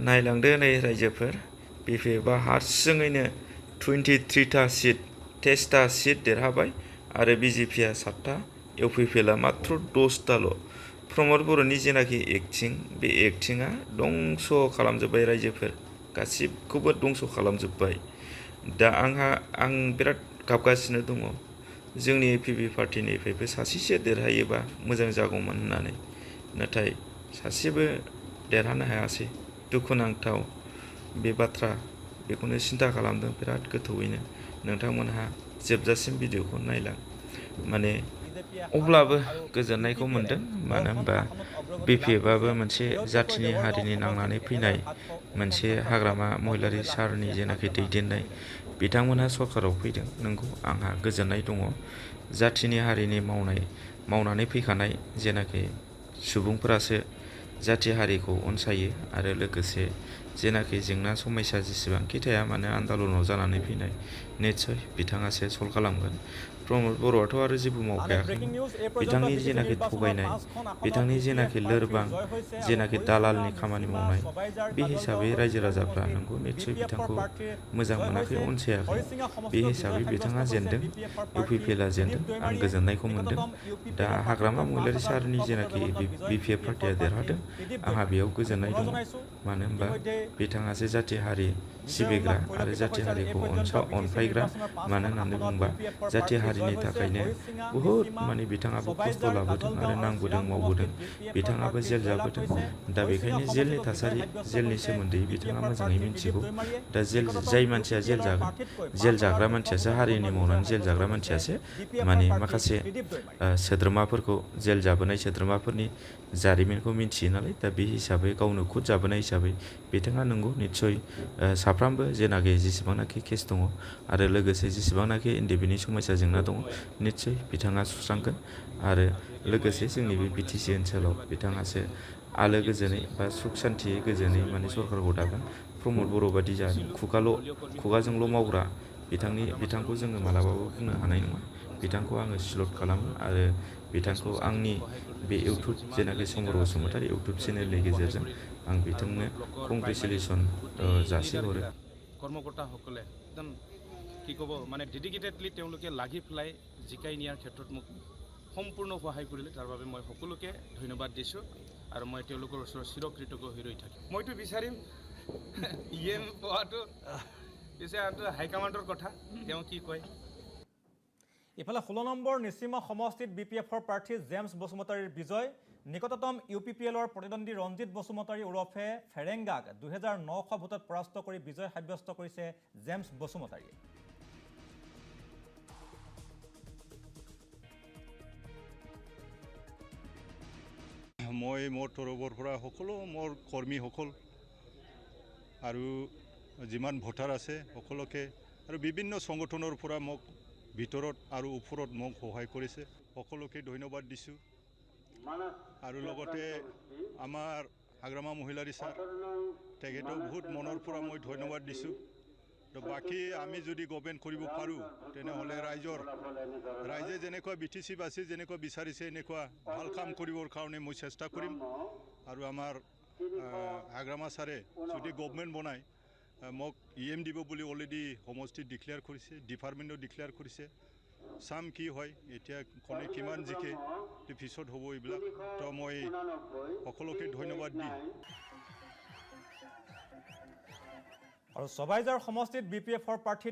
नायलांदो नै रायजोफोर बिपिएफआ हारसिङैनो 23टा सिट 23टा सिट देरहाबाय आरो बिजेपिआ 7टा इउपिपिएलआ मात्र 10टाल' प्रमद बर'नि जेनाखि एक्टिं बे एक्टिंआ दंस' खालामजोब्बाय रायजोफोर गासिबखौबो दंस' खालामजोब्बाय दा आं बिराद गाबगासिनो दङ जोंनि एपिपि पार्टिनिफ्रायबो सासेसो देरहायोबा मोजां जागौमोन होननानै नाथाय सासेबो देरहानो हायासै दुखुनांथाव बे बाथ्रा बेखौनो सिन्था खालामदों बिराद गोथौयैनो नोंथांमोनहा जोबजासिम भिडिअखौ नायलां माने अब्लाबो गोजोननायखौ मोनदों मानो होनबा बिपिएफआबो मोनसे जाथिनि हारिनि नांनानै फैनाय मोनसे हाग्रामा महिलारि सारनि जेनाखि दैदेननाय बिथांमोनहा सरकाराव फैदों नंगौ आंहा गोजोननाय दङ जाथिनि हारिनि मावनानै फैखानाय जेनाखि सुबुंफोरासो जाथि हारिखौ अनसायो आरो लोगोसे जेनाखि जेंना समस्या जेसेबांखि थाया मानो आन्दलनाव जानानै फैनाय निस्सय बिथाङासो सल्भ खालामगोन प्रमद बर'आथ' आरो जेबो मावखायाखै बिथांनि जेनाखि थगायनाय बिथांनि जेनाखि लोरबां जेनाखि दालालनि खामानि मावनाय बे हिसाबै रायजो राजाफ्रा नंगौ निस्सय बिथांखौ मोजां मोनाखै अनसायाखै बे हिसाबै बिथाङा जेनदों इउपिपिएलआ जेनदों आं गोजोननायखौ मोनदों दा हाग्रामा महिलारि सारनि जेनाखि बिपिएफ पार्टिया देरहादों आंहा बेयाव गोजोननाय दङ मानो होनबा बिथाङासो जाथि हारि सिबिग्रा आरो जाथि हारिखौ अनसायग्रा मानो होननानै बुंबा जाथि हारिनि थाखायनो बुहुद माने बिथाङाबो खस्थ' लाबोदों आरो नांबोदों मावबोदों बिथाङाबो जेल जाबोदों दा बेखायनो जेलनि थासारि जेलनि सोमोन्दै बिथाङा मोजाङै मिथिगौ दा जाय मानसिया जेल जागोन जेल जाग्रा मानसियासो हारिनि मावनानै जेल जाग्रा मानसियासो माने माखासे सोद्रोमाफोरखौ जेल जाबोनाय सोद्रोमाफोरनि जारिमिनखौ मिथियो नालाय दा बे हिसाबै गावनो खुद जाबोनाय हिसाबै बिथाङा नंगौ निस्सय साफ्रोमबो जेनाखि जेसेबांनाखि केस दङ आरो लोगोसे जेसेबांनाखि इन्डिपेन्डेन्ट समस्या जेंना दङ निस्सय बिथाङा सुस्रांगोन आरो लोगोसे जोंनि बे बिटिसि ओनसोलाव बिथाङासो आलो गोजोनै बा सुख सान्थियै गोजोनै माने सरकारखौ दागोन प्रमद बर' बादि जानो खुगाजोंल' मावग्रा बिथांखौ जोङो मालाबाबो बुंनो हानाय नङा बिथांखौ आङो सिलट खालामो आरो बिथांखौ आंनि बे इउटुब जेनाखि समर बसुमतारी इउटुब चेनेलनि गेजेरजों आं बिथांनो कंग्रेचुलेसन जासिहरो কৰ্মকৰ্তাসকলে একদম কি ক'ব মানে ডেডিকেটেডলি তেওঁলোকে লাগি পেলাই জিকাই নিয়াৰ ক্ষেত্ৰত মোক সম্পূৰ্ণ সহায় কৰিলে তাৰ বাবে মই সকলোকে ধন্যবাদ দিছোঁ আৰু মই তেওঁলোকৰ ওচৰত চিৰকৃতজ্ঞ হৈ ৰৈ থাকিম মইতো বিচাৰিম ইএম পোৱাটো পিছে হাইকমাণ্ডৰ কথা তেওঁ কি কয় ইফালে 16 নম্বৰ নিচিমা সমষ্টিত বিপিএফৰ প্ৰাৰ্থী জেমছ বসুমতাৰীৰ বিজয় নিকটতম ইউপিপিএলৰ প্ৰতিদ্বন্দ্বী ৰঞ্জিত বসুমতাৰী ওৰফে ফেৰেংগাক 2900 ভোটত পৰাস্ত কৰি বিজয় সাব্যস্ত কৰিছে জেমছ বসুমতাৰীয়ে মই মোৰ তৰফৰ পৰা সকলো মোৰ কৰ্মীসকল আৰু যিমান ভোটাৰ আছে সকলোকে আৰু বিভিন্ন সংগঠনৰ পৰা মোক ভিতৰত আৰু ওপৰত মোক সহায় কৰিছে সকলোকে ধন্যবাদ দিছোঁ আৰু লগতে আমাৰ হাগ্ৰামা মহিলাৰী ছাৰ তেখেতক বহুত মনৰ পৰা মই ধন্যবাদ দিছোঁ তো বাকী আমি যদি গভৰ্ণমেণ্ট কৰিব পাৰোঁ তেনেহ'লে ৰাইজে যেনেকুৱা বিটিচি বাসী যেনেকুৱা বিচাৰিছে এনেকুৱা ভাল কাম কৰিবৰ কাৰণে মই চেষ্টা কৰিম আৰু আমাৰ হাগ্ৰামা ছাৰে যদি গভৰ্ণমেণ্ট বনায় মোক ইএম দিব বুলি অলৰেডি সমষ্টিত ডিক্লেয়াৰ কৰিছে ডিপাৰ্টমেণ্টত ডিক্লেয়াৰ কৰিছে চাম কি হয় এতিয়া কোনে কিমান জিকে পিছত হ'ব এইবিলাক তো মই সকলোকে ধন্যবাদ দি আৰু সবাইজাৰ সমষ্টিত বিপিএফৰ প্ৰাৰ্থী